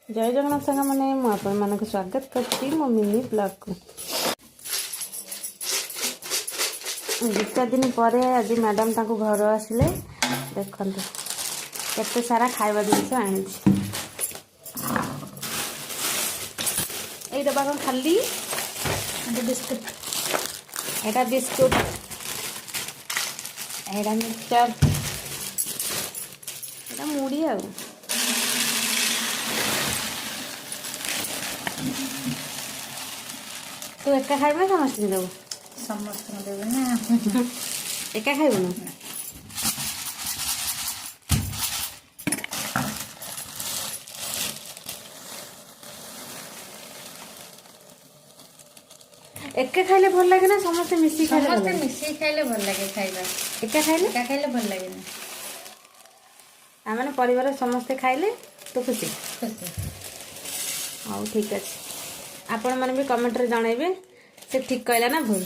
जय जगन्नाथ सांग मैंने मुझे स्वागत करती मो मिनी ब्लॉग को। दीचा दिन पर आज मैडम ताको घर आसिले देखते केते सारा खाଇବା जिनस आनी ये कौन खाली बिस्कुट एटा बिस्कुट एटा मिक्सचर एटा मुड़ी आ तू एका खाइबा समस्त देव समस्त देवे ना एका खाइबु ना एका खाइले भल लागे ना समस्त मिसी खाइले समस्त मिसी खाइले भल लागे खाइबा एका खाइले भल लागे ना आमने परिवार समस्त खाइले तो खुशी खुशी हाँ ठीक अच्छे आपण मैंने भी कमेंट रे जणाइबे से ठीक कहला ना भूल।